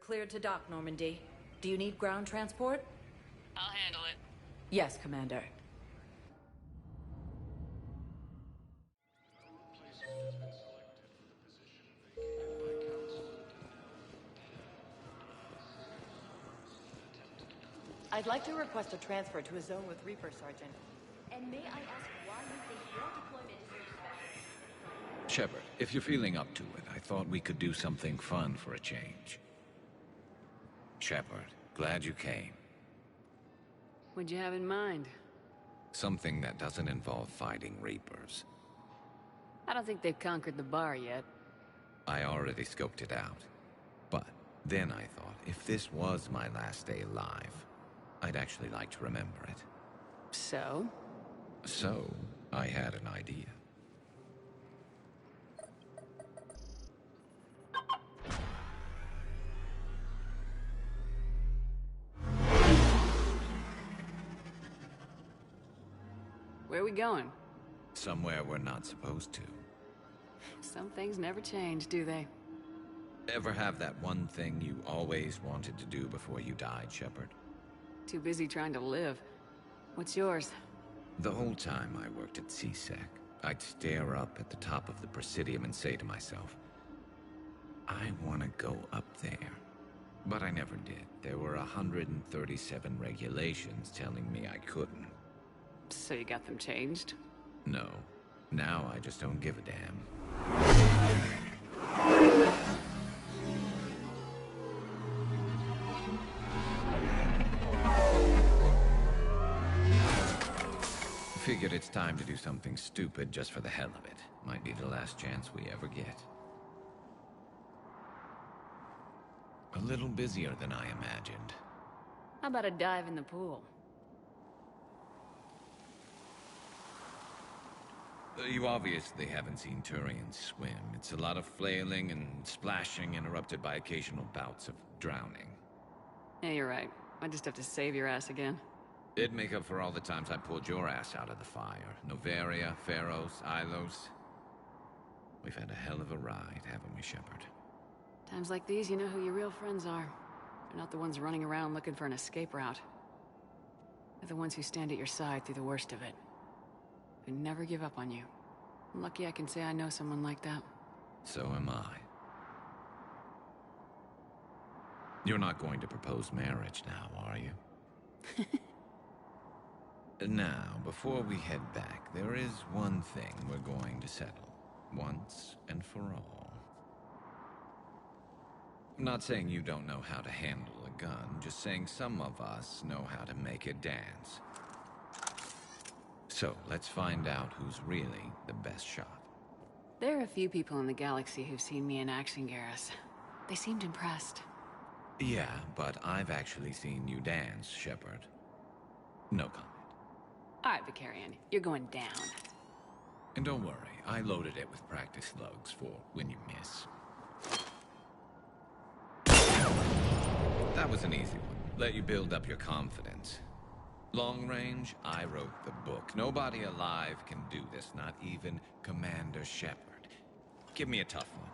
cleared to dock, Normandy. Do you need ground transport? I'll handle it. Yes, Commander. I'd like to request a transfer to a zone with Reaper, Sergeant. And may I ask why you think your deployment is so special? Shepard, if you're feeling up to it, I thought we could do something fun for a change. Shepard, glad you came. What'd you have in mind? Something that doesn't involve fighting Reapers. I don't think they've conquered the bar yet. I already scoped it out. But then I thought, if this was my last day alive, I'd actually like to remember it. So? So, I had an idea. Where are we going? Somewhere we're not supposed to. Some things never change, do they? Ever have that one thing you always wanted to do before you died, Shepard? Too busy trying to live. What's yours? The whole time I worked at CSEC, I'd stare up at the top of the Presidium and say to myself, I want to go up there. But I never did. There were 137 regulations telling me I couldn't. So you got them changed? No. Now I just don't give a damn. Figured it's time to do something stupid just for the hell of it. Might be the last chance we ever get. A little busier than I imagined. How about a dive in the pool? You obviously haven't seen Turians swim. It's a lot of flailing and splashing interrupted by occasional bouts of drowning. Yeah, you're right. I just have to save your ass again. It'd make up for all the times I pulled your ass out of the fire. Noveria, Pharos, Ilos. We've had a hell of a ride, haven't we, Shepard? Times like these, you know who your real friends are. They're not the ones running around looking for an escape route. They're the ones who stand at your side through the worst of it. Who never give up on you. I'm lucky I can say I know someone like that. So am I. You're not going to propose marriage now, are you? Now, before we head back, there is one thing we're going to settle. Once and for all. I'm not saying you don't know how to handle a gun, just saying some of us know how to make it dance. So, let's find out who's really the best shot. There are a few people in the galaxy who've seen me in action, Garrus. They seemed impressed. Yeah, but I've actually seen you dance, Shepard. No comment. All right, Vicarian, you're going down. And don't worry, I loaded it with practice slugs for when you miss. That was an easy one. Let you build up your confidence. Long range, I wrote the book. Nobody alive can do this, not even Commander Shepard. Give me a tough one.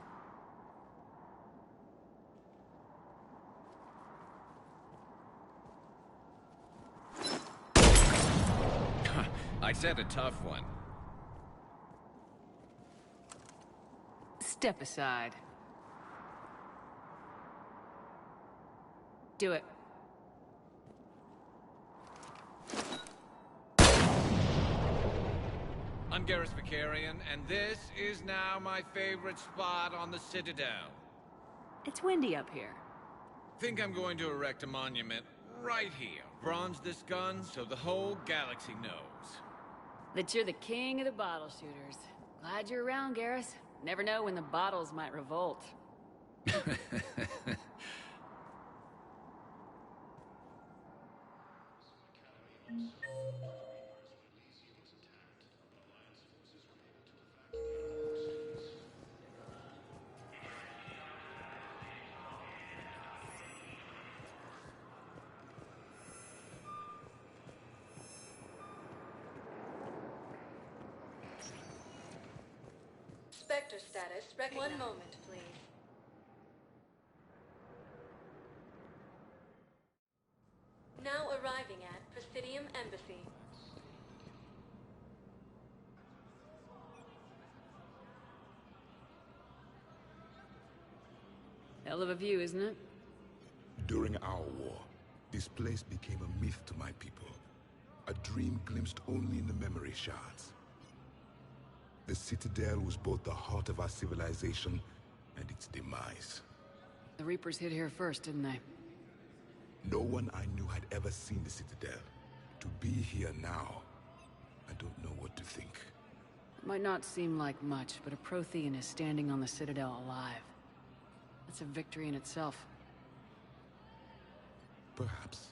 I said a tough one. Step aside. Do it. I'm Garrus Vicarian, and this is now my favorite spot on the Citadel. It's windy up here. Think I'm going to erect a monument right here. Bronze this gun so the whole galaxy knows. That you're the king of the bottle shooters. Glad you're around, Garrus. Never know when the bottles might revolt. Spectre status. One moment, please. arriving at Presidium Embassy. Hell of a view, isn't it? During our war, this place became a myth to my people. A dream glimpsed only in the memory shards. The Citadel was both the heart of our civilization and its demise. The Reapers hit here first, didn't they? No one I knew had ever seen the Citadel. To be here now, I don't know what to think. It might not seem like much, but a Prothean is standing on the Citadel alive. That's a victory in itself. Perhaps.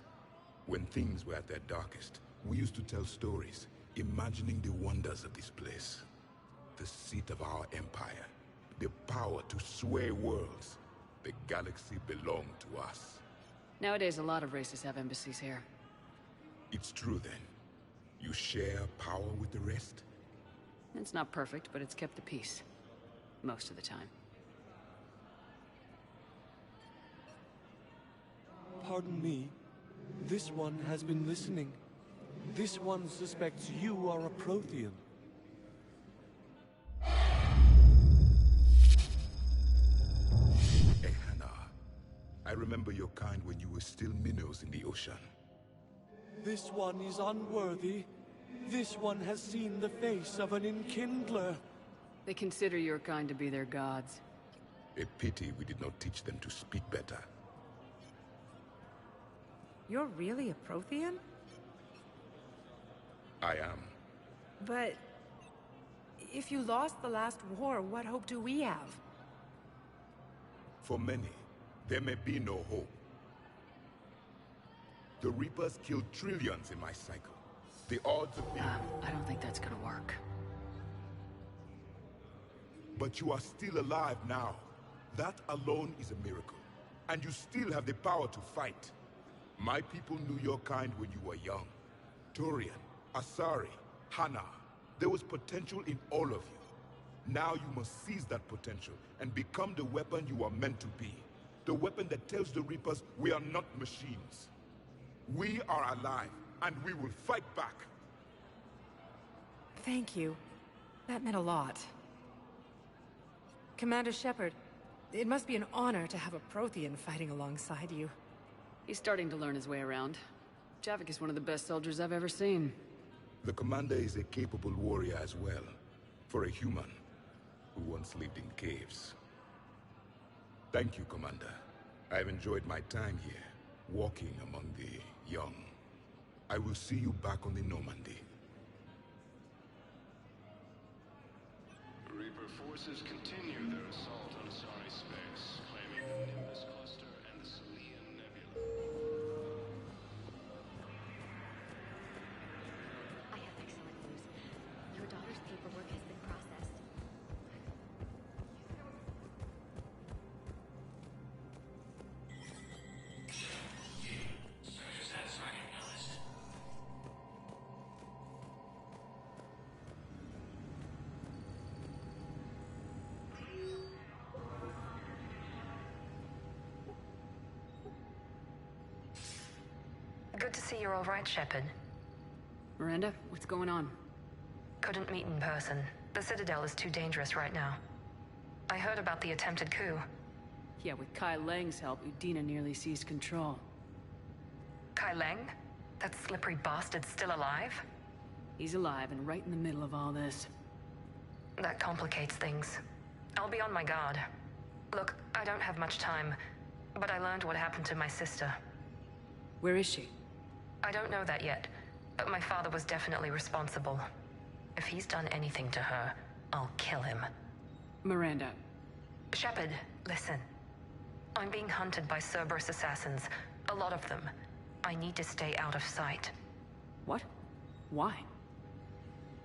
When things were at their darkest, we used to tell stories, imagining the wonders of this place. The seat of our empire, the power to sway worlds. The galaxy belonged to us. Nowadays, a lot of races have embassies here. It's true then. You share power with the rest? It's not perfect, but it's kept the peace. Most of the time. Pardon me. This one has been listening. This one suspects you are a Prothean. Ehana. I remember your kind when you were still minnows in the ocean. This one is unworthy. This one has seen the face of an Enkindler. They consider your kind to be their gods. A pity we did not teach them to speak better. You're really a Prothean? I am. But... if you lost the last war, what hope do we have? For many, there may be no hope. The Reapers killed trillions in my cycle. The odds of being... I don't think that's gonna work. But you are still alive now. That alone is a miracle. And you still have the power to fight. My people knew your kind when you were young. Turian, Asari, Hana. There was potential in all of you. Now you must seize that potential and become the weapon you are meant to be. The weapon that tells the Reapers we are not machines. We are alive, and we will fight back. Thank you. That meant a lot. Commander Shepard, it must be an honor to have a Prothean fighting alongside you. He's starting to learn his way around. Javik is one of the best soldiers I've ever seen. The commander is a capable warrior as well. For a human who once lived in caves. Thank you, Commander. I've enjoyed my time here, walking among the young. I will see you back on the Normandy. Reaper forces continue their assault on Asari space, claiming the Nimbus cluster and the Selian Nebula. I have excellent news. Your daughter's paperwork has been processed. Good to see you're all right, Shepard. Miranda, what's going on? Couldn't meet in person. The Citadel is too dangerous right now. I heard about the attempted coup. Yeah, with Kai Lang's help, Udina nearly seized control. Kai Lang? That slippery bastard's still alive? He's alive and right in the middle of all this. That complicates things. I'll be on my guard. Look, I don't have much time, but I learned what happened to my sister. Where is she? I don't know that yet, but my father was definitely responsible. If he's done anything to her, I'll kill him. Miranda. Shepard, listen. I'm being hunted by Cerberus assassins. A lot of them. I need to stay out of sight. What? Why?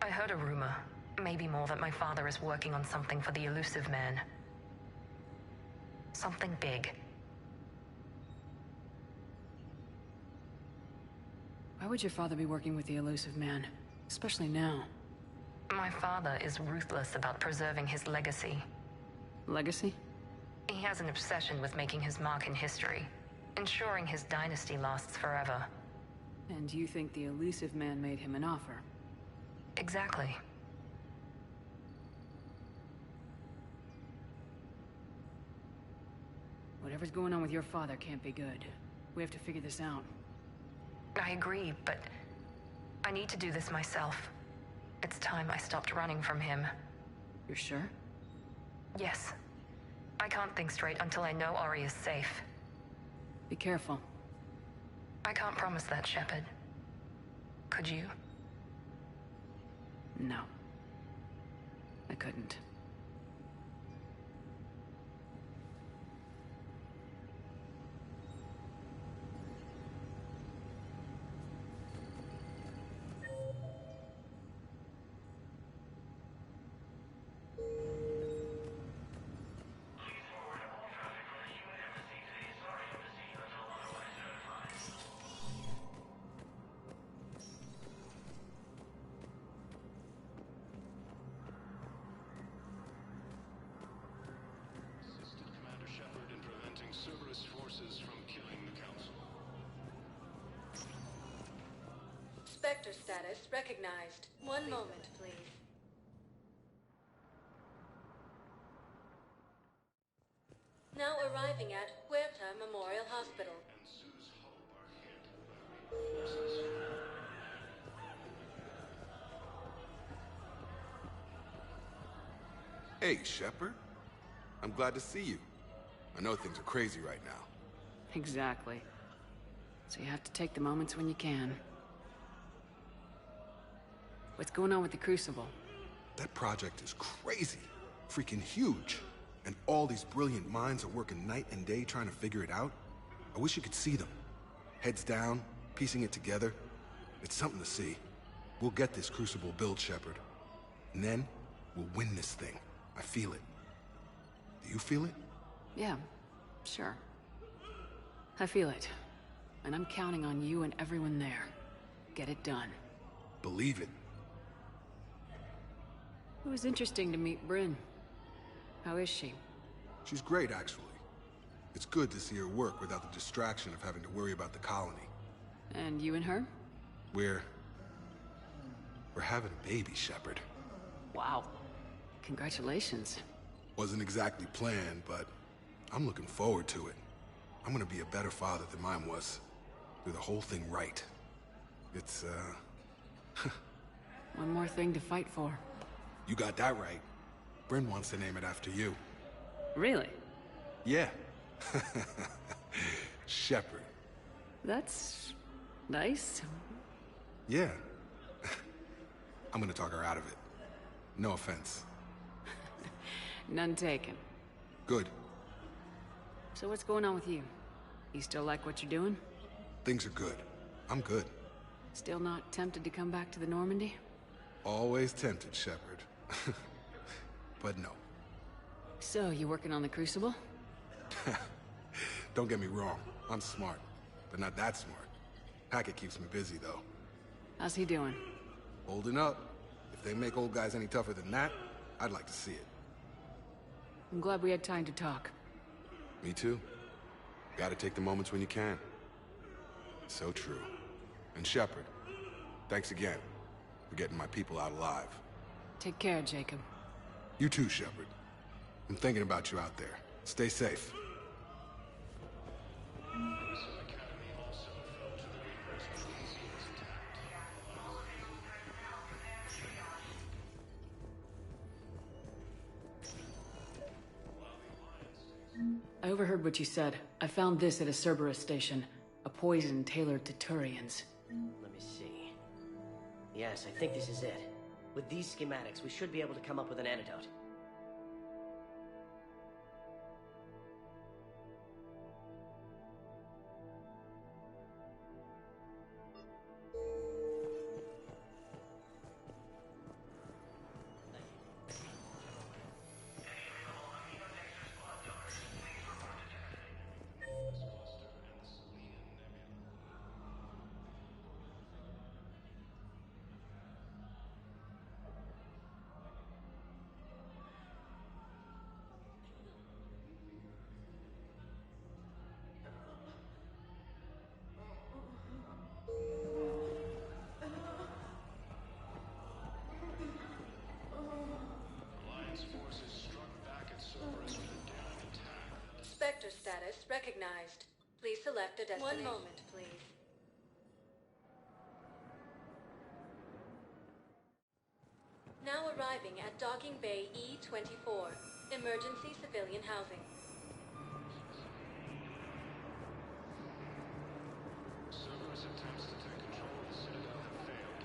I heard a rumor. Maybe more, that my father is working on something for the Elusive Man. Something big. Why would your father be working with the Elusive Man? Especially now. My father is ruthless about preserving his legacy. Legacy? He has an obsession with making his mark in history, ensuring his dynasty lasts forever. And you think the elusive man made him an offer? Exactly. Whatever's going on with your father can't be good. We have to figure this out. I agree, but I need to do this myself. It's time I stopped running from him. You're sure? Yes. I can't think straight until I know Ori is safe. Be careful. I can't promise that, Shepard. Could you? No. I couldn't. Assisted Commander Shepard in preventing Cerberus forces from killing the Council. Spectre status recognized. One moment, please. Now arriving at Huerta Memorial Hospital. And Sue's Hope are hit by forces. Hey, Shepard. I'm glad to see you. I know things are crazy right now. Exactly. So you have to take the moments when you can. What's going on with the Crucible? That project is crazy. Freaking huge. And all these brilliant minds are working night and day trying to figure it out. I wish you could see them. Heads down, piecing it together. It's something to see. We'll get this Crucible built, Shepard. And then, we'll win this thing. I feel it. Do you feel it? Yeah, sure. I feel it. And I'm counting on you and everyone there. Get it done. Believe it. It was interesting to meet Bryn. How is she? She's great, actually. It's good to see her work without the distraction of having to worry about the colony. And you and her? We're having a baby, Shepard. Wow. Congratulations. Wasn't exactly planned, but I'm looking forward to it. I'm gonna be a better father than mine was. Do the whole thing right. It's, One more thing to fight for. You got that right. Bryn wants to name it after you. Really? Yeah. Shepard. That's nice. Yeah. I'm gonna talk her out of it. No offense. None taken. Good. So what's going on with you? You still like what you're doing? Things are good. I'm good. Still not tempted to come back to the Normandy? Always tempted, Shepard. But no. So, you working on the Crucible? Don't get me wrong. I'm smart. But not that smart. Hackett keeps me busy, though. How's he doing? Holding up. If they make old guys any tougher than that, I'd like to see it. I'm glad we had time to talk. Me too. Gotta take the moments when you can. So true. And Shepard, thanks again for getting my people out alive. Take care, Jacob. You too, Shepard. I'm thinking about you out there. Stay safe. Academy also fell to the Reapers when Lucy was attacked. I overheard what you said. I found this at a Cerberus station. A poison tailored to Turians. Let me see. Yes, I think this is it. With these schematics, we should be able to come up with an antidote. status recognized. Please select a destination. 1 moment, please. Now arriving at Docking Bay E-24, emergency civilian housing. Cerberus attempts to take control of the Citadel have failed,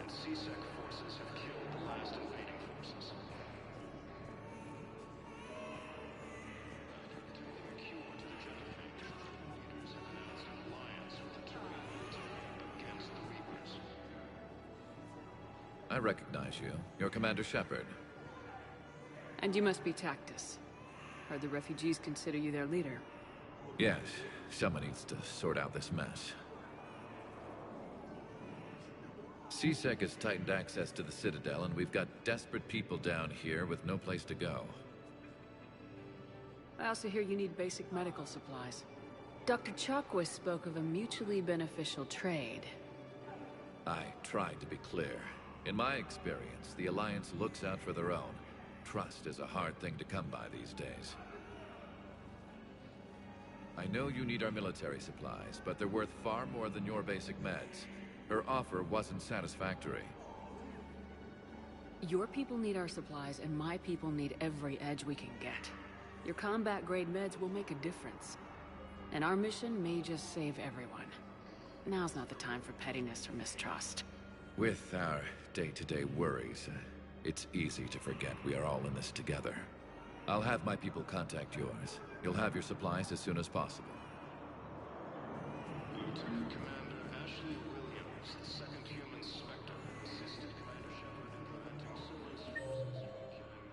and C-Sec forces have killed the last invading forces. Attempting a cure to the genophage, leaders have announced an alliance with the Turian military against the Reapers. I recognize you. You're Commander Shepard. And you must be Tactus. Heard the refugees consider you their leader. Yes, someone needs to sort out this mess. C-Sec has tightened access to the Citadel, and we've got desperate people down here with no place to go. I also hear you need basic medical supplies. Dr. Chakwas spoke of a mutually beneficial trade. I tried to be clear. In my experience, the Alliance looks out for their own. Trust is a hard thing to come by these days. I know you need our military supplies, but they're worth far more than your basic meds. Her offer wasn't satisfactory. Your people need our supplies, and my people need every edge we can get. Your combat-grade meds will make a difference. And our mission may just save everyone. Now's not the time for pettiness or mistrust. With our day-to-day worries, it's easy to forget we are all in this together. I'll have my people contact yours. You'll have your supplies as soon as possible. Lieutenant Commander Ashley Williams, the second human Spectre, assisted Commander Shepard in preventing Cerberus forces from killing the Council.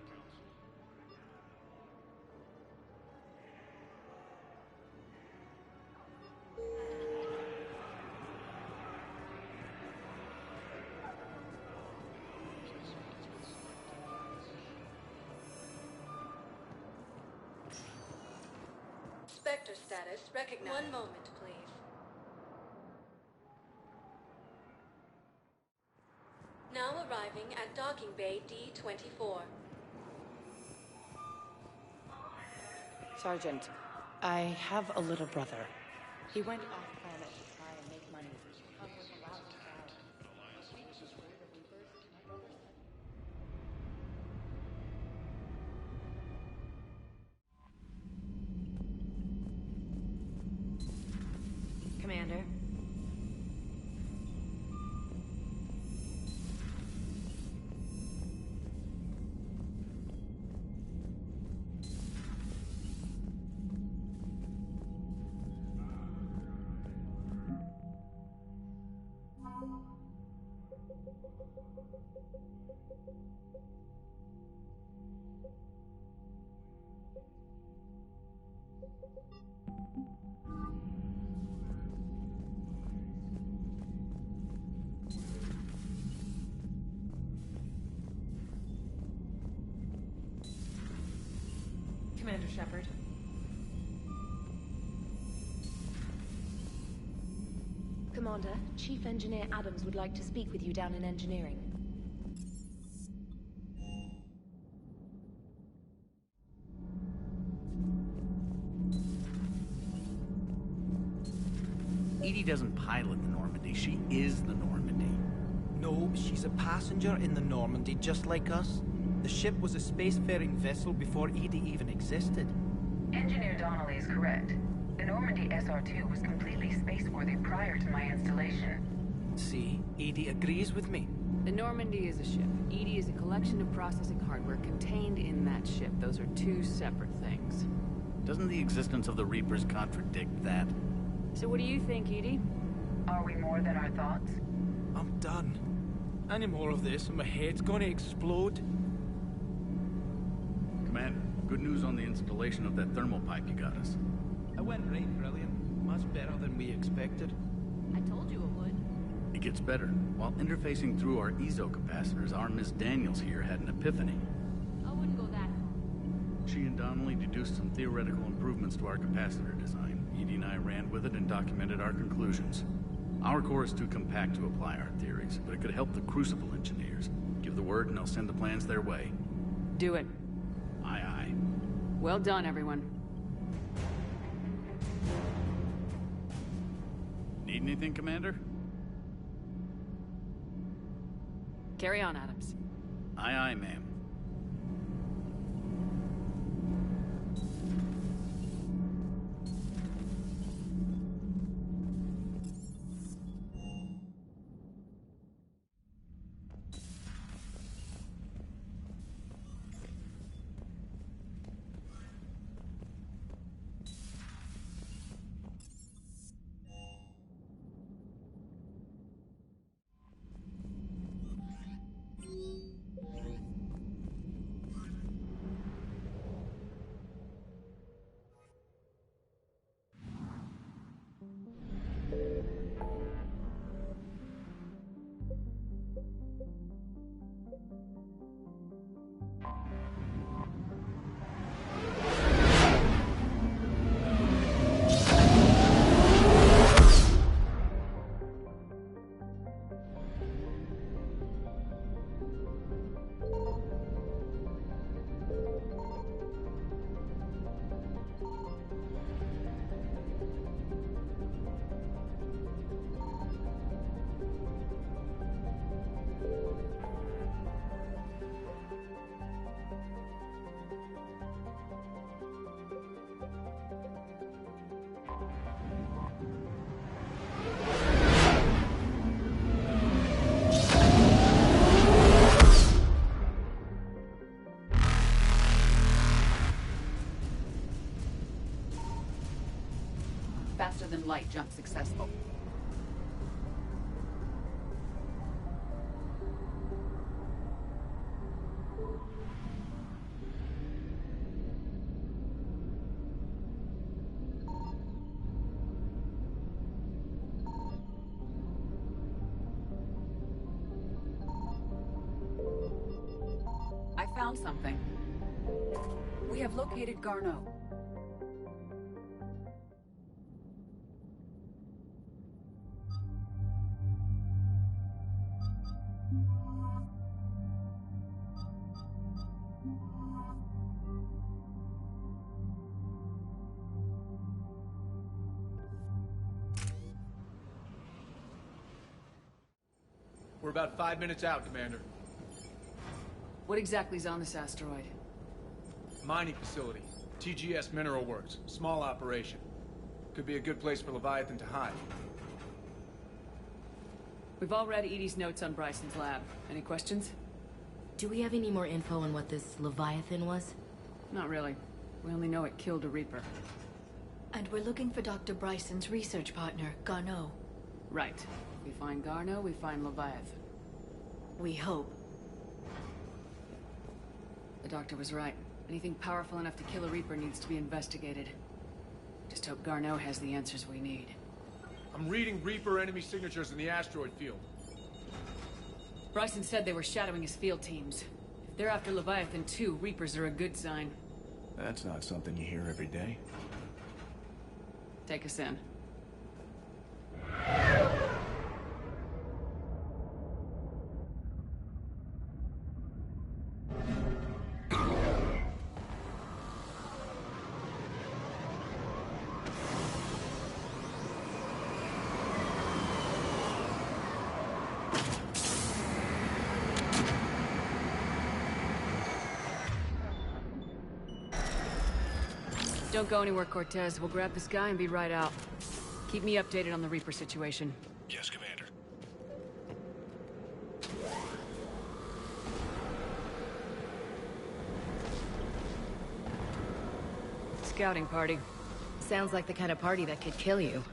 Spectre status recognized. 1 moment, please. Now arriving at Docking Bay D-24. Sergeant, I have a little brother. He went off planet to try and make money. Was allowed to die. Alliance forces raid the Reapers. My brother said. Commander. Commander Shepard. Commander, Chief Engineer Adams would like to speak with you down in engineering. EDI doesn't pilot the Normandy, she is the Normandy. No, she's a passenger in the Normandy, just like us. The ship was a spacefaring vessel before EDI even existed. Engineer Donnelly is correct. The Normandy SR-2 was completely spaceworthy prior to my installation. See, EDI agrees with me. The Normandy is a ship. EDI is a collection of processing hardware contained in that ship. Those are two separate things. Doesn't the existence of the Reapers contradict that? So what do you think, EDI? Are we more than our thoughts? I'm done. Any more of this and my head's gonna explode. Commander, good news on the installation of that thermal pipe you got us. It went right brilliant. Much better than we expected. I told you it would. It gets better. While interfacing through our EZO capacitors, our Miss Daniels here had an epiphany. I wouldn't go that far. She and Donnelly deduced some theoretical improvements to our capacitor design. EDI and I ran with it and documented our conclusions. Our core is too compact to apply our theories, but it could help the Crucible engineers. Give the word and I'll send the plans their way. Do it. Aye, aye. Well done, everyone. Need anything, Commander? Carry on, Adams. Aye, aye, ma'am. Faster than light jump successful. I found something. We have located Garneau. We're about 5 minutes out, Commander. What exactly is on this asteroid? Mining facility. TGS Mineral Works. Small operation. Could be a good place for Leviathan to hide. We've all read Edie's notes on Bryson's lab. Any questions? Do we have any more info on what this Leviathan was? Not really. We only know it killed a Reaper. And we're looking for Dr. Bryson's research partner, Garneau. Right. If we find Garneau, we find Leviathan. We hope. The doctor was right. Anything powerful enough to kill a Reaper needs to be investigated. Just hope Garneau has the answers we need. I'm reading Reaper enemy signatures in the asteroid field. Bryson said they were shadowing his field teams. If they're after Leviathan too, Reapers are a good sign. That's not something you hear every day. Take us in. Don't go anywhere, Cortez. We'll grab this guy and be right out. Keep me updated on the Reaper situation. Yes, Commander. Scouting party. Sounds like the kind of party that could kill you.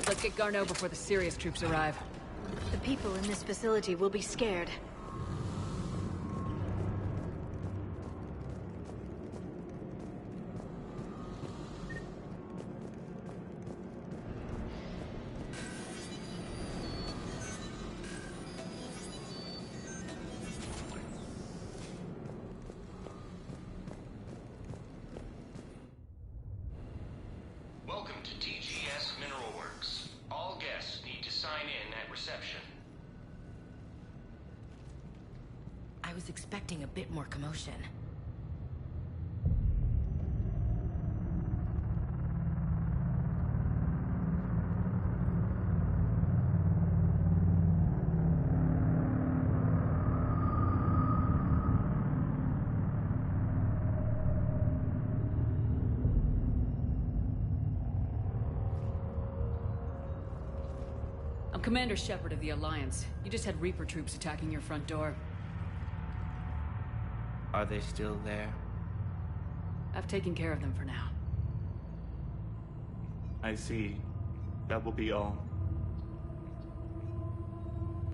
Let's get Garneau before the serious troops arrive. The people in this facility will be scared. Welcome to TGS Mineral Works. All reception. I was expecting a bit more commotion. I'm Commander Shepard of the Alliance. You just had Reaper troops attacking your front door. Are they still there? I've taken care of them for now. I see. That will be all.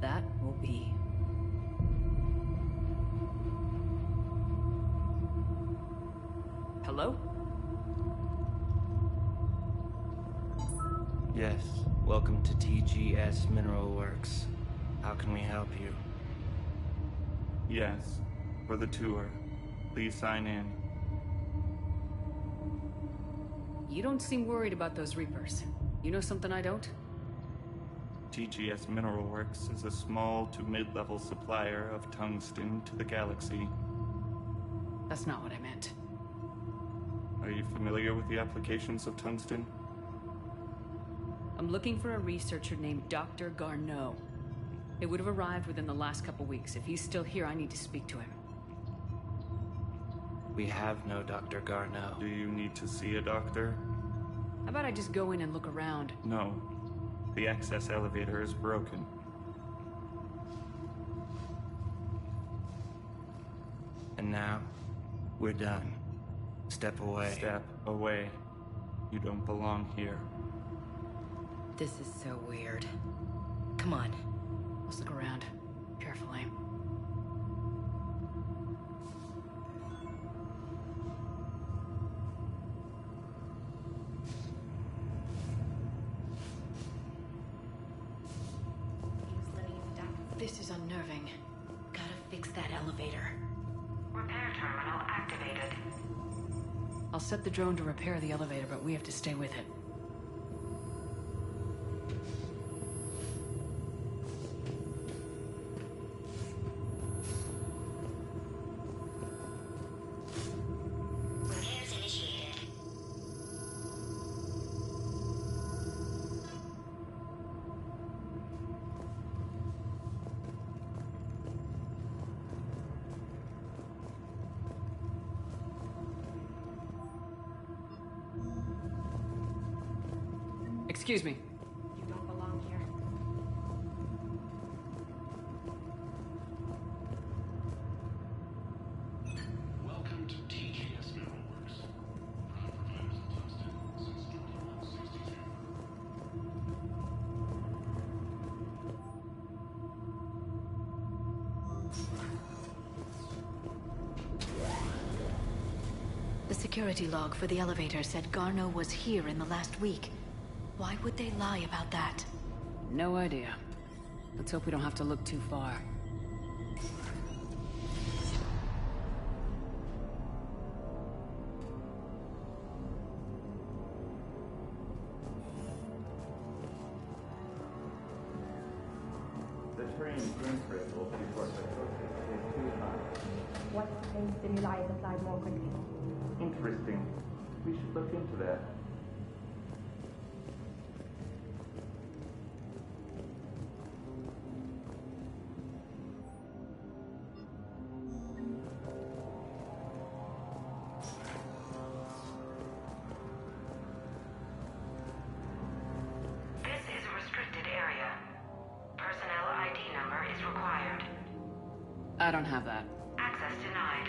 That will be. Hello? Yes. Welcome to TGS Mineral Works. How can we help you? Yes. For the tour. Please sign in. You don't seem worried about those Reapers. You know something I don't? TGS Mineral Works is a small to mid-level supplier of tungsten to the galaxy. That's not what I meant. Are you familiar with the applications of tungsten? I'm looking for a researcher named Dr. Garneau. It would have arrived within the last couple weeks. If he's still here, I need to speak to him. We have no Dr. Garneau. Do you need to see a doctor? How about I just go in and look around? No. The access elevator is broken. And now, we're done. Step away. Step away. You don't belong here. This is so weird. Come on. Let's look around. Carefully. This is unnerving. Gotta fix that elevator. Repair terminal activated. I'll set the drone to repair the elevator, but we have to stay with it. Repairs initiated. Excuse me. You don't belong here. Welcome to TGS Mineral Works. Prime providers of tungsten since 2162. The security log for the elevator said Garneau was here in the last week. Why would they lie about that? No idea. Let's hope we don't have to look too far. The train brain crystal before psychosis is too high. What brain stimuli is applied more quickly? Interesting. We should look into that. This is a restricted area. Personnel ID number is required. I don't have that. Access denied.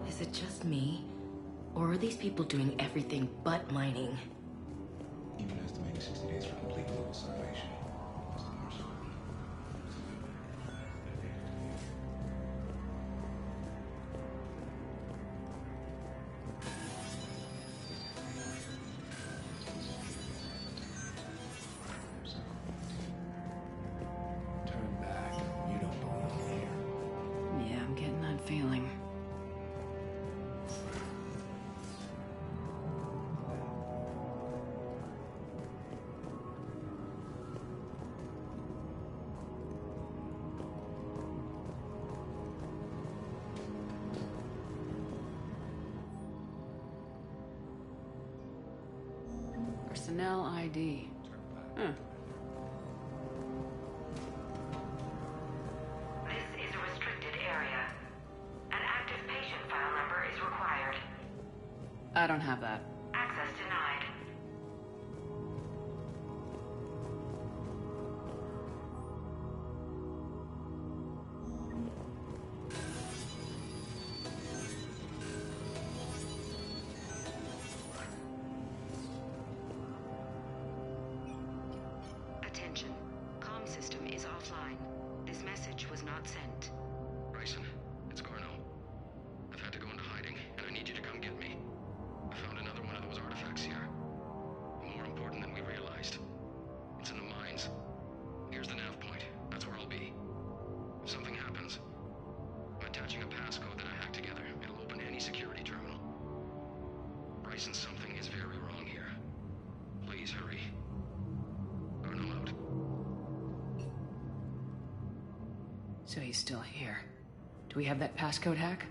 Is it just me? Or are these people doing everything but mining? Even estimating 60 days for complete local salvation. Turn back. You don't belong here. Yeah, I'm getting that feeling. Personnel ID. Huh. This is a restricted area. An active patient file number is required. I don't have that. Access denied. Attention. Comm system is offline. This message was not sent. Bryson, it's Garno. I've had to go into hiding, and I need you to come get me. I found another one of those artifacts here. More important than we realized. It's in the mines. Here's the nav point. That's where I'll be. If something happens, I'm attaching a passcode that I hacked together. It'll open any security terminal. Bryson, something is very wrong here. Please hurry. Garno out. So he's still here. Do we have that passcode hack?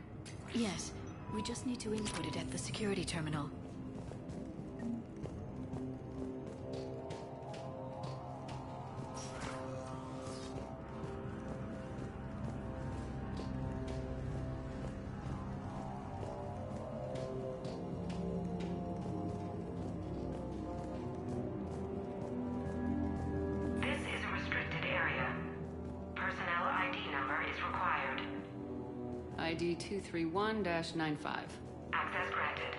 Yes. We just need to input it at the security terminal. This is a restricted area. Personnel ID number is required. ID 231-95. Access granted.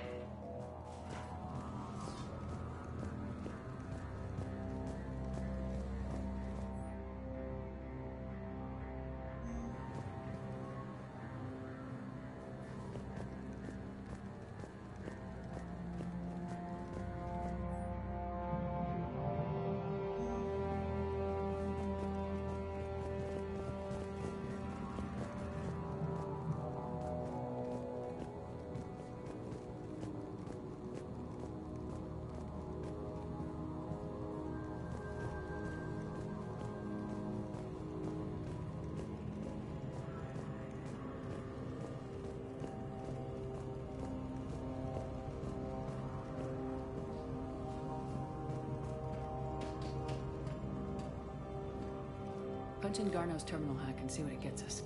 Punch in Garno's terminal hack and see what it gets us.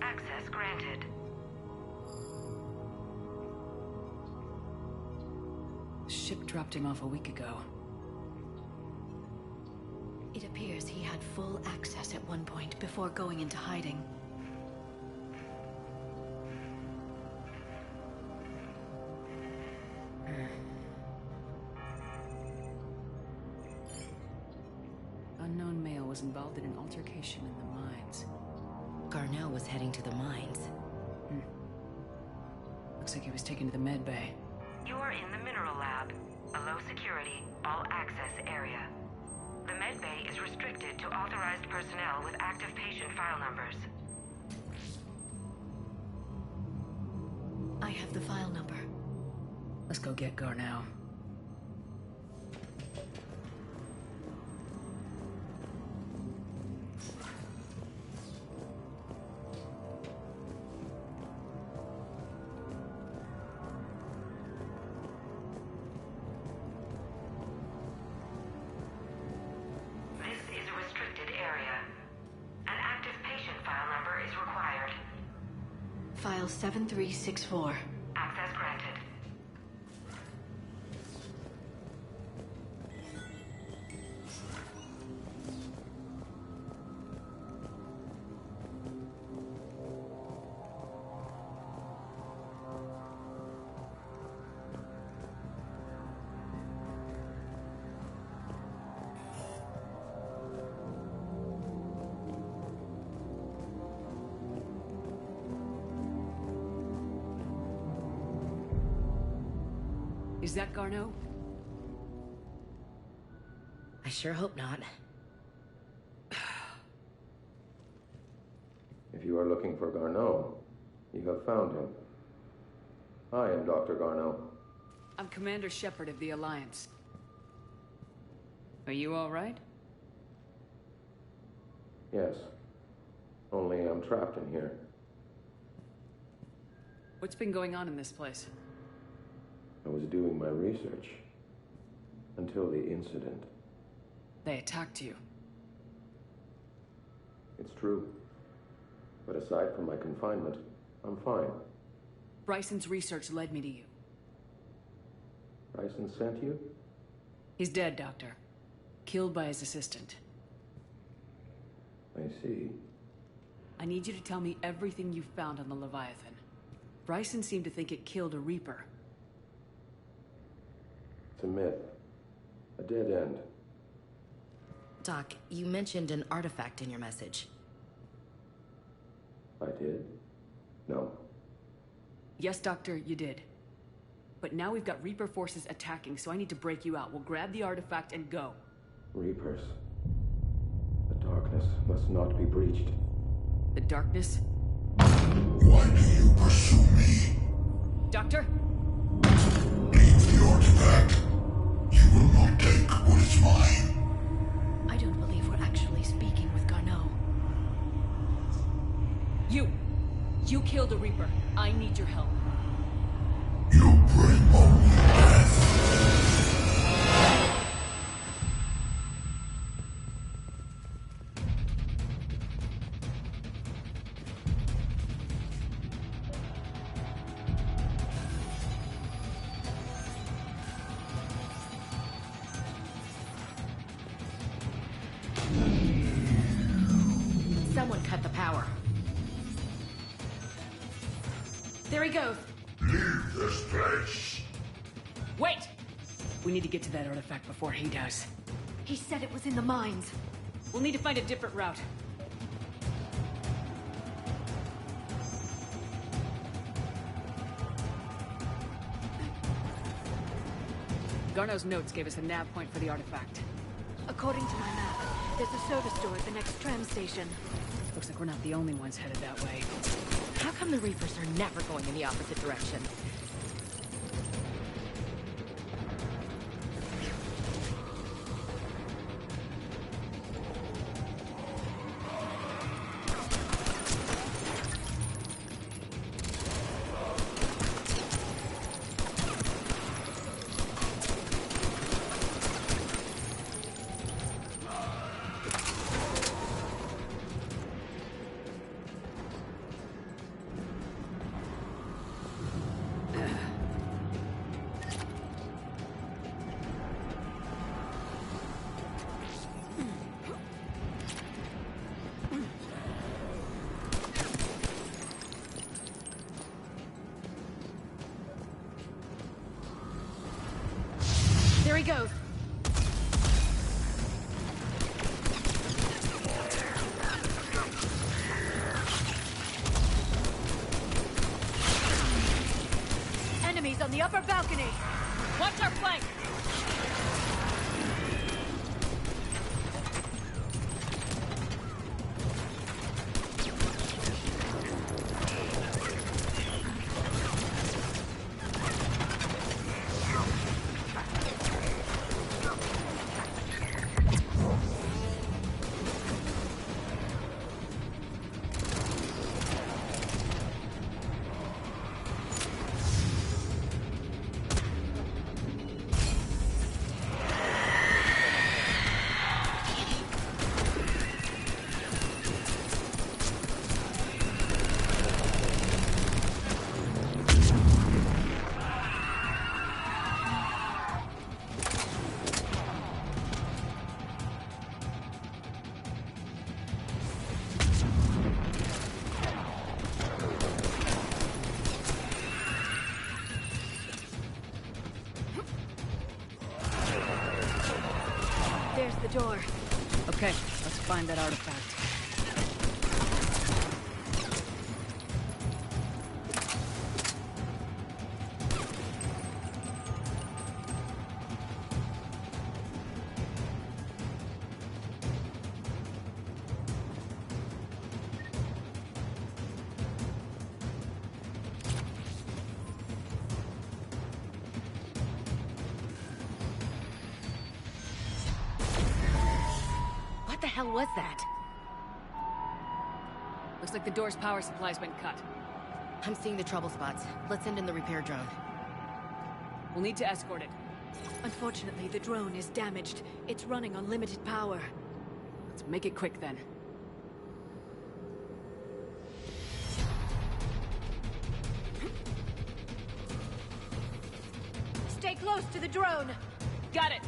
Access granted. The ship dropped him off a week ago. It appears he had full access at one point before going into hiding. Unknown male was involved in an altercation in the mines. Garnell was heading to the mines. Looks like he was taken to the med bay. You are in the mineral lab, a low security, all access area. The med bay is restricted to authorized personnel with active patient file numbers. I have the file number. Let's go get Garnell. This is a restricted area. An active patient file number is required. File 7364. Access granted. Is that Garno? I sure hope not. If you are looking for Garneau, you have found him. I am Dr. Garneau. I'm Commander Shepard of the Alliance. Are you all right? Yes. Only I'm trapped in here. What's been going on in this place? I was doing my research. Until the incident. They attacked you. It's true. But aside from my confinement, I'm fine. Bryson's research led me to you. Bryson sent you? He's dead, Doctor. Killed by his assistant. I see. I need you to tell me everything you found on the Leviathan. Bryson seemed to think it killed a Reaper. It's a myth. A dead end. Doc, you mentioned an artifact in your message. I did? No. Yes, Doctor, you did. But now we've got Reaper forces attacking, so I need to break you out. We'll grab the artifact and go. Reapers. The darkness must not be breached. The darkness? Why do you pursue me? Doctor? Leave the artifact. You will not take what is mine. I don't believe we're actually speaking with Garneau. You killed a Reaper. I need your help. You bring only death. Someone cut the power. There he goes. Leave this place. Wait! We need to get to that artifact before he does. He said it was in the mines. We'll need to find a different route. Garneau's notes gave us a nav point for the artifact. According to my map, there's a service door at the next tram station. Looks like we're not the only ones headed that way. How come the Reapers are never going in the opposite direction? There he goes. Enemies on the upper balcony. Watch our flank! There's the door. Okay, let's find that artifact. What the hell was that? Looks like the door's power supply's been cut. I'm seeing the trouble spots. Let's send in the repair drone. We'll need to escort it. Unfortunately, the drone is damaged. It's running on limited power. Let's make it quick then. Stay close to the drone! Got it!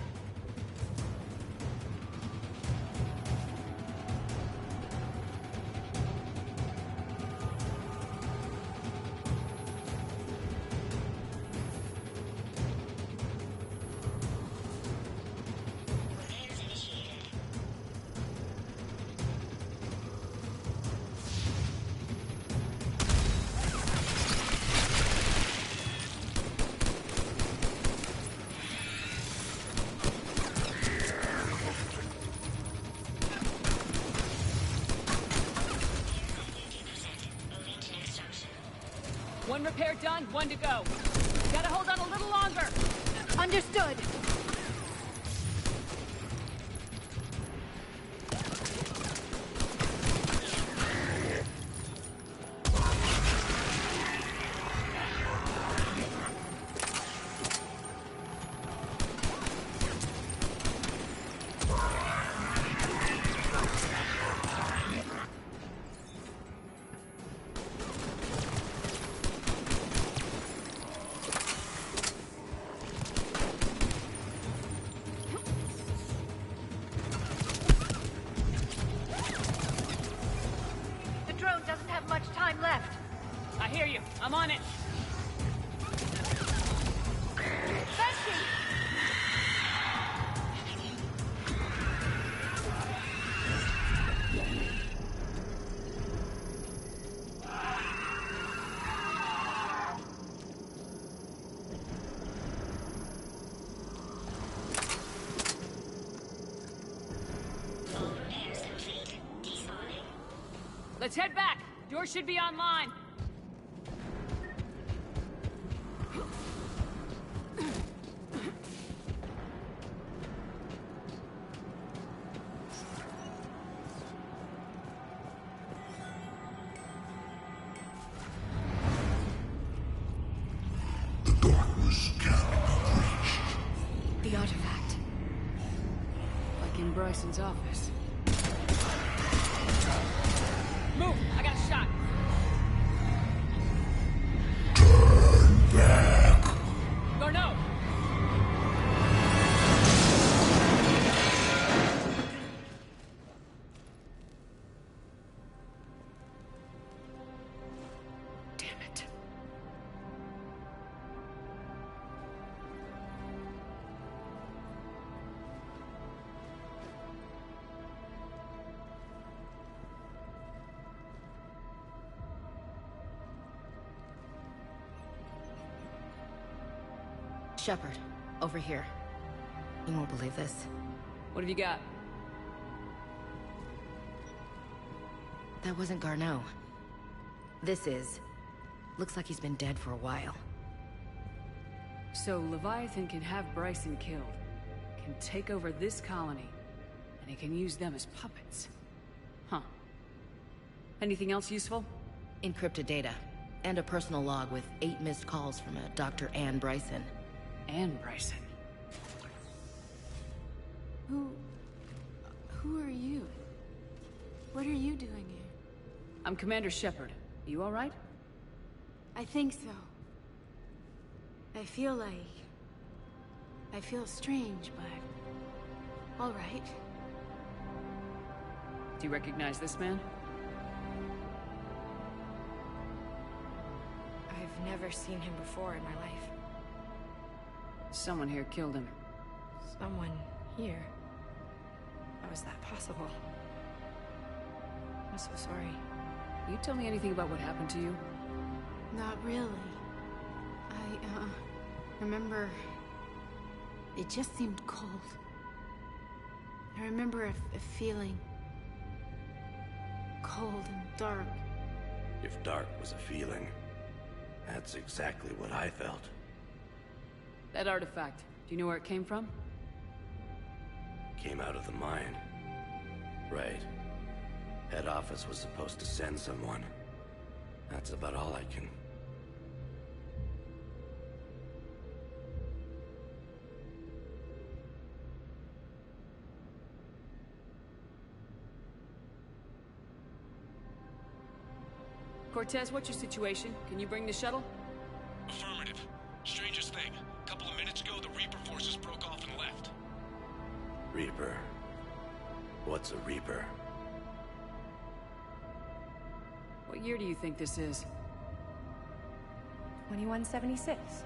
One repair done, one to go. Gotta hold on a little longer. Understood. I hear you. I'm on it. Let's head back. Door should be online. The artifact. Like in Bryson's office. Move! I got a shot! Turn back! Garneau! Damn it. Shepard, over here. You won't believe this. What have you got? That wasn't Garneau. This is. Looks like he's been dead for a while. So Leviathan can have Bryson killed, can take over this colony, and he can use them as puppets. Huh. Anything else useful? Encrypted data, and a personal log with 8 missed calls from a Dr. Anne Bryson. Anne Bryson? Who are you? What are you doing here? I'm Commander Shepard. You all right? I think so. I feel strange, but... all right. Do you recognize this man? I've never seen him before in my life. Someone here killed him. Someone here? How is that possible? I'm so sorry. You tell me anything about what happened to you? Not really. I remember... it just seemed cold. I remember a feeling... cold and dark. If dark was a feeling, that's exactly what I felt. That artifact, do you know where it came from? Came out of the mine. Right. Head office was supposed to send someone. That's about all I can... Cortez, what's your situation? Can you bring the shuttle? Affirmative. Strangest thing. A couple of minutes ago, the Reaper forces broke off and left. Reaper? What's a Reaper? What year do you think this is? 2176.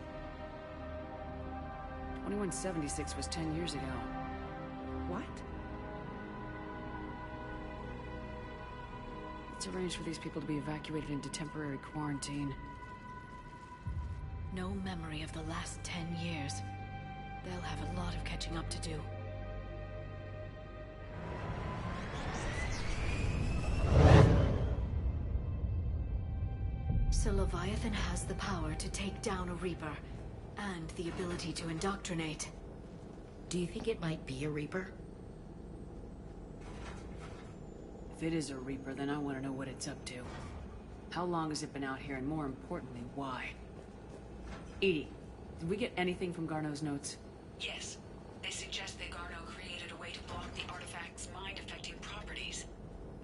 2176 was 10 years ago. What? Let's arrange for these people to be evacuated into temporary quarantine. No memory of the last 10 years. They'll have a lot of catching up to do. So Leviathan has the power to take down a Reaper, and the ability to indoctrinate. Do you think it might be a Reaper? If it is a Reaper, then I want to know what it's up to. How long has it been out here, and more importantly, why? Edie, did we get anything from Garneau's notes? Yes. They suggest that Garneau created a way to block the artifact's mind-affecting properties.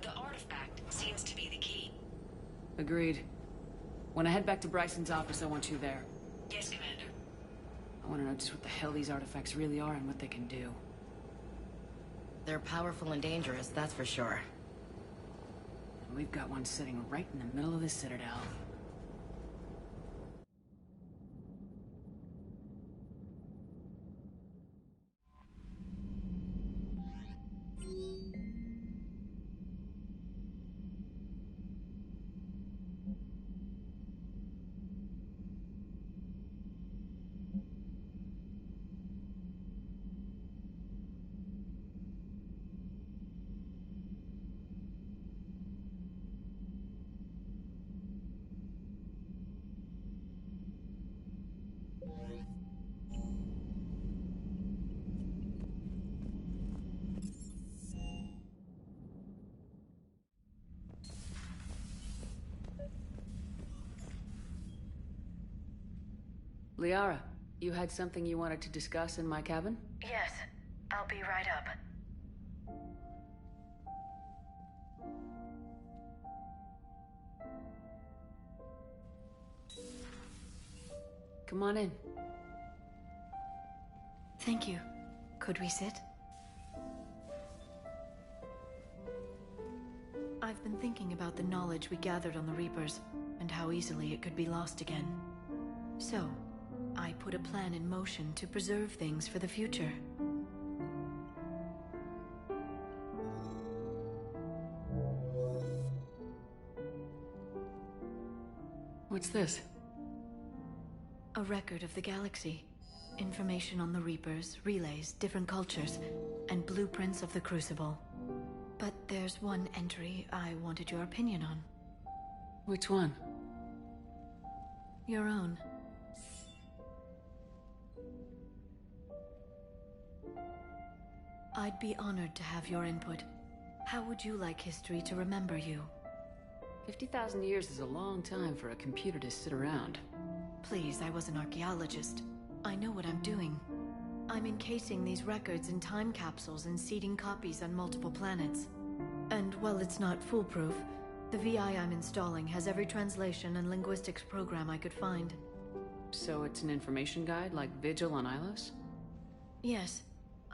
The artifact seems to be the key. Agreed. When I head back to Bryson's office, I want you there. Yes, Commander. I want to know just what the hell these artifacts really are and what they can do. They're powerful and dangerous, that's for sure. And we've got one sitting right in the middle of the Citadel. Liara, you had something you wanted to discuss in my cabin? Yes, I'll be right up. Come on in. Thank you. Could we sit? I've been thinking about the knowledge we gathered on the Reapers, and how easily it could be lost again. So, I put a plan in motion to preserve things for the future. What's this? A record of the galaxy. Information on the Reapers, relays, different cultures, and blueprints of the Crucible. But there's one entry I wanted your opinion on. Which one? Your own. I'd be honored to have your input. How would you like history to remember you? 50,000 years is a long time for a computer to sit around. Please, I was an archaeologist. I know what I'm doing. I'm encasing these records in time capsules and seeding copies on multiple planets. And while it's not foolproof, the VI I'm installing has every translation and linguistics program I could find. So it's an information guide like Vigil on Ilos? Yes.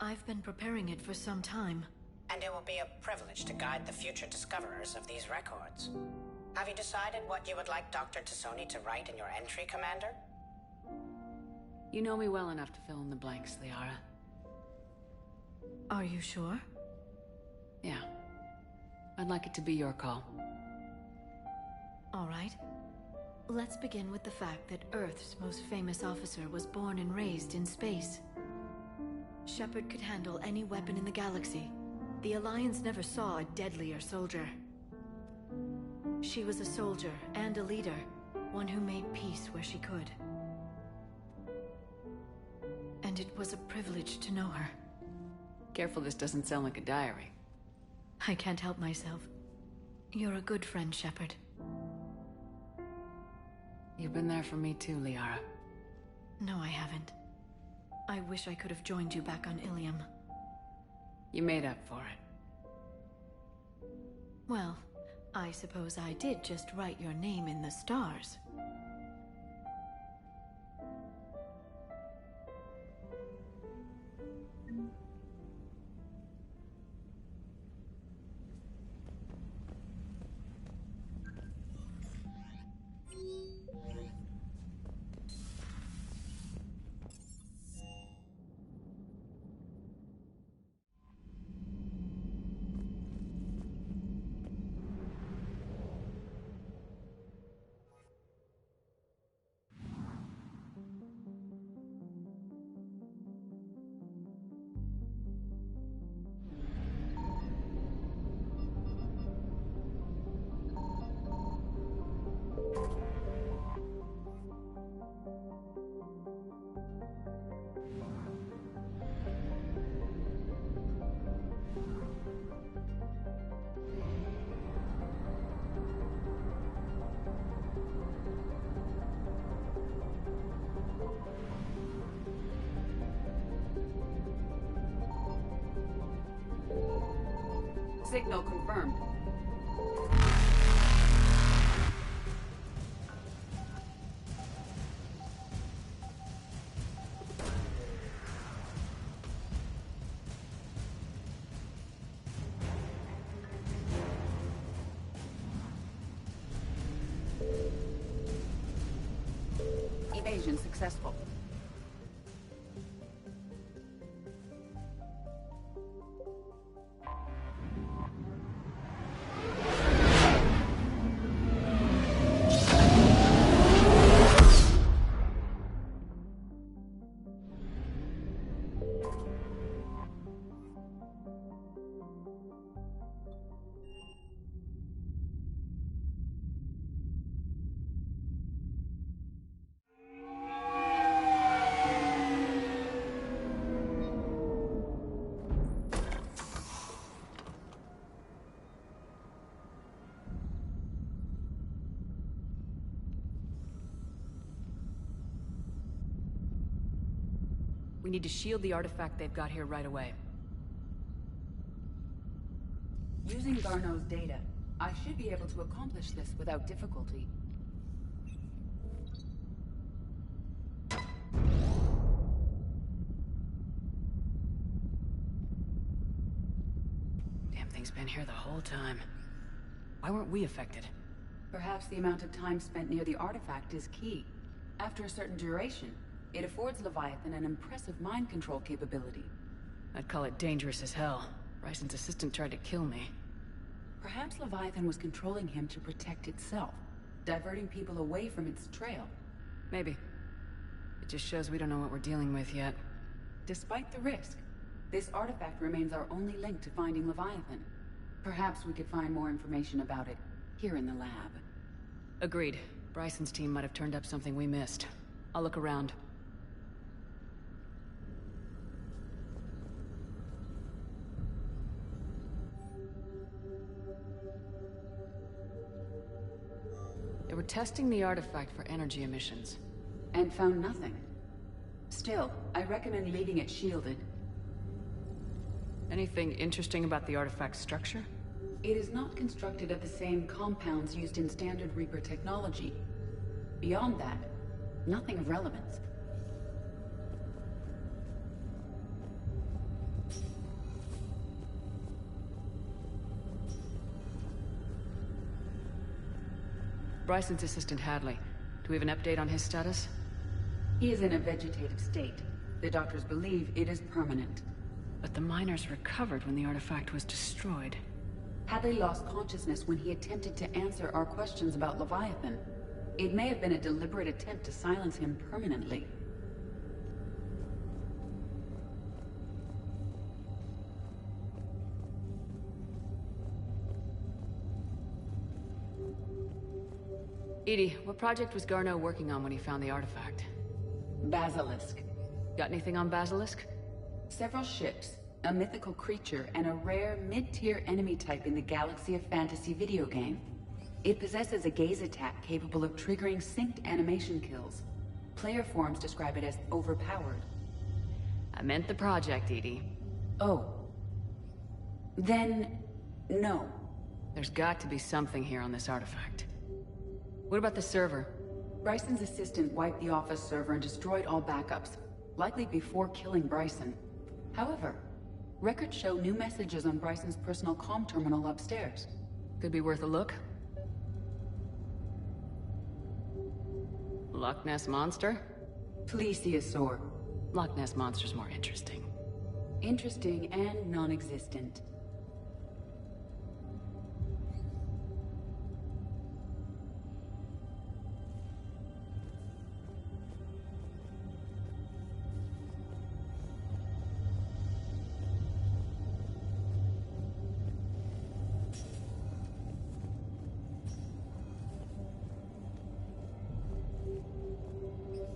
I've been preparing it for some time. And it will be a privilege to guide the future discoverers of these records. Have you decided what you would like Dr. T'Soni to write in your entry, Commander? You know me well enough to fill in the blanks, Liara. Are you sure? Yeah. I'd like it to be your call. All right. Let's begin with the fact that Earth's most famous officer was born and raised in space. Shepard could handle any weapon in the galaxy. The Alliance never saw a deadlier soldier. She was a soldier and a leader, one who made peace where she could. And it was a privilege to know her. Careful this doesn't sound like a diary. I can't help myself. You're a good friend, Shepard. You've been there for me too, Liara. No, I haven't. I wish I could have joined you back on Ilium. You made up for it. Well, I suppose I did just write your name in the stars. Signal confirmed. Evasion successful. We need to shield the artifact they've got here right away. Using Garneau's data, I should be able to accomplish this without difficulty. Damn thing's been here the whole time. Why weren't we affected? Perhaps the amount of time spent near the artifact is key. After a certain duration, it affords Leviathan an impressive mind control capability. I'd call it dangerous as hell. Bryson's assistant tried to kill me. Perhaps Leviathan was controlling him to protect itself, diverting people away from its trail. Maybe. It just shows we don't know what we're dealing with yet. Despite the risk, this artifact remains our only link to finding Leviathan. Perhaps we could find more information about it here in the lab. Agreed. Bryson's team might have turned up something we missed. I'll look around. They were testing the artifact for energy emissions. And found nothing. Still, I recommend leaving it shielded. Anything interesting about the artifact's structure? It is not constructed of the same compounds used in standard Reaper technology. Beyond that, nothing of relevance. Bryson's assistant Hadley. Do we have an update on his status? He is in a vegetative state. The doctors believe it is permanent. But the miners recovered when the artifact was destroyed. Hadley lost consciousness when he attempted to answer our questions about Leviathan. It may have been a deliberate attempt to silence him permanently. EDI, what project was Garneau working on when he found the artifact? Basilisk. Got anything on Basilisk? Several ships, a mythical creature, and a rare mid-tier enemy type in the Galaxy of Fantasy video game. It possesses a gaze attack capable of triggering synced animation kills. Player forums describe it as overpowered. I meant the project, EDI. Oh. Then, no. There's got to be something here on this artifact. What about the server? Bryson's assistant wiped the office server and destroyed all backups, likely before killing Bryson. However, records show new messages on Bryson's personal comm terminal upstairs. Could be worth a look. Loch Ness Monster? Plesiosaur. Loch Ness Monster's more interesting. Interesting and non-existent.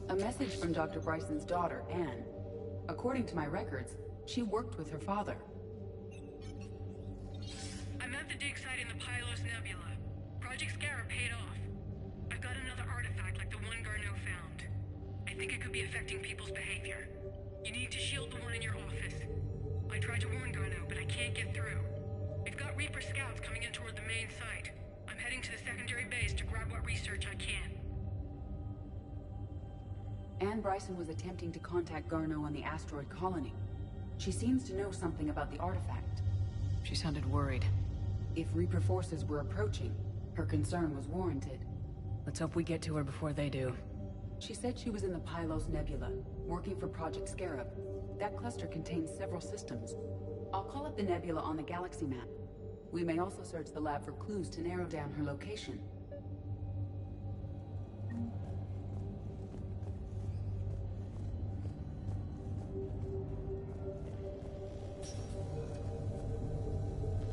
A message from Dr. Bryson's daughter, Anne. According to my records, she worked with her father. I'm at the dig site in the Pylos Nebula. Project Scarab paid off. I've got another artifact like the one Garneau found. I think it could be affecting people's behavior. You need to shield the one in your office. I tried to warn Garneau, but I can't get through. We've got Reaper scouts coming in toward the main site. I'm heading to the secondary base to grab what research I can. Anne Bryson was attempting to contact Garneau on the asteroid colony. She seems to know something about the artifact. She sounded worried. If Reaper forces were approaching, her concern was warranted. Let's hope we get to her before they do. She said she was in the Pylos Nebula, working for Project Scarab. That cluster contains several systems. I'll call up the nebula on the galaxy map. We may also search the lab for clues to narrow down her location.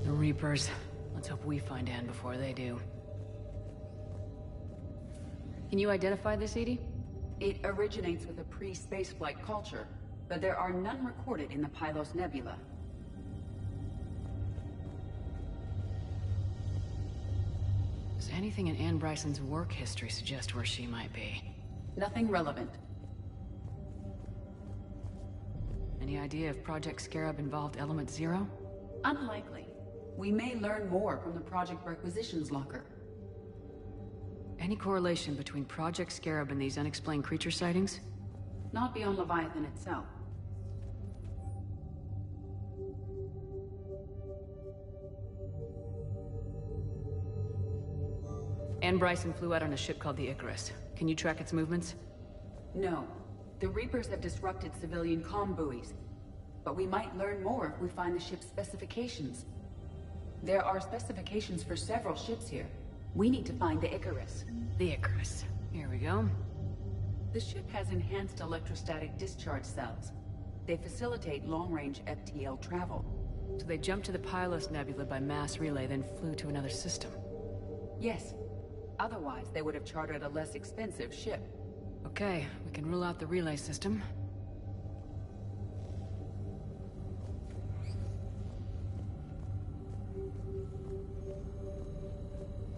The Reapers. Let's hope we find Anne before they do. Can you identify this, EDI? It originates with a pre-spaceflight culture, but there are none recorded in the Pylos Nebula. Does anything in Anne Bryson's work history suggest where she might be? Nothing relevant. Any idea if Project Scarab involved Element Zero? Unlikely. We may learn more from the Project Requisitions Locker. Any correlation between Project Scarab and these unexplained creature sightings? Not beyond Leviathan itself. Anne Bryson flew out on a ship called the Icarus. Can you track its movements? No. The Reapers have disrupted civilian comm buoys. But we might learn more if we find the ship's specifications. There are specifications for several ships here. We need to find the Icarus. The Icarus. Here we go. The ship has enhanced electrostatic discharge cells. They facilitate long-range FTL travel. So they jumped to the Pylos Nebula by mass relay, then flew to another system? Yes. Otherwise, they would have chartered a less expensive ship. Okay, we can rule out the relay system.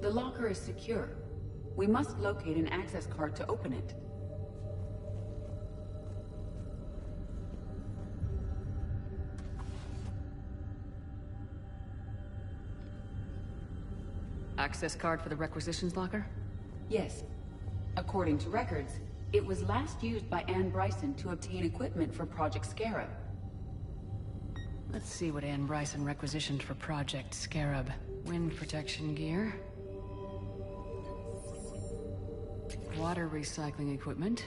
The locker is secure. We must locate an access card to open it. Access card for the requisitions locker? Yes. According to records, it was last used by Anne Bryson to obtain equipment for Project Scarab. Let's see what Anne Bryson requisitioned for Project Scarab. Wind protection gear. Water recycling equipment.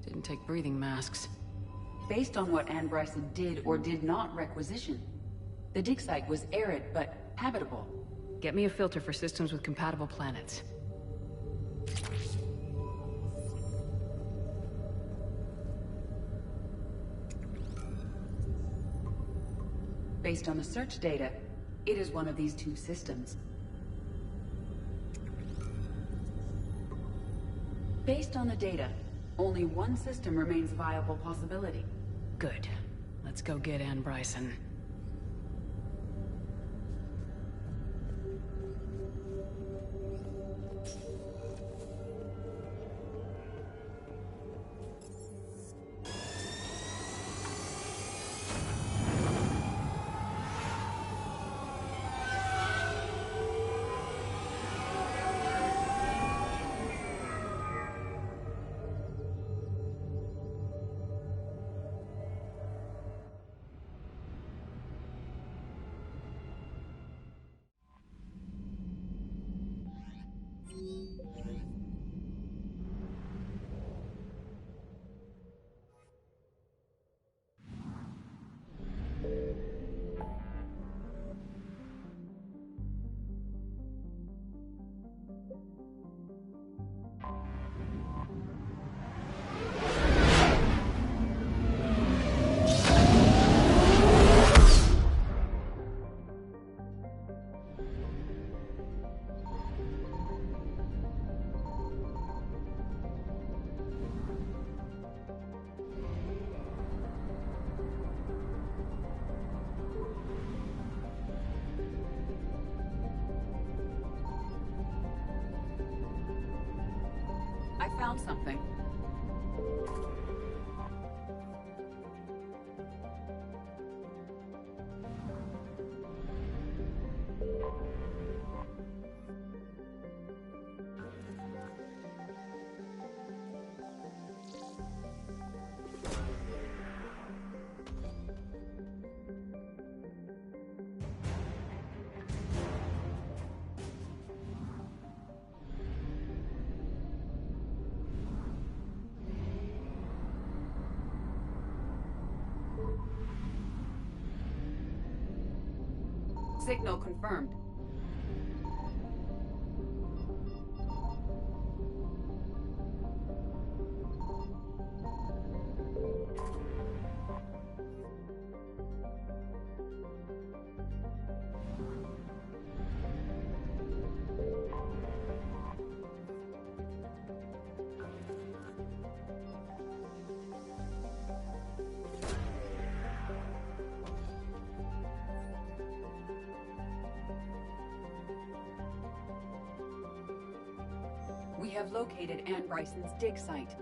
Didn't take breathing masks. Based on what Anne Bryson did or did not requisition, the dig site was arid but habitable. Get me a filter for systems with compatible planets. Based on the search data, it is one of these two systems. Based on the data, only one system remains a viable possibility. Good. Let's go get Anne Bryson. found something. Signal confirmed. We have located Anne Bryson's dig site.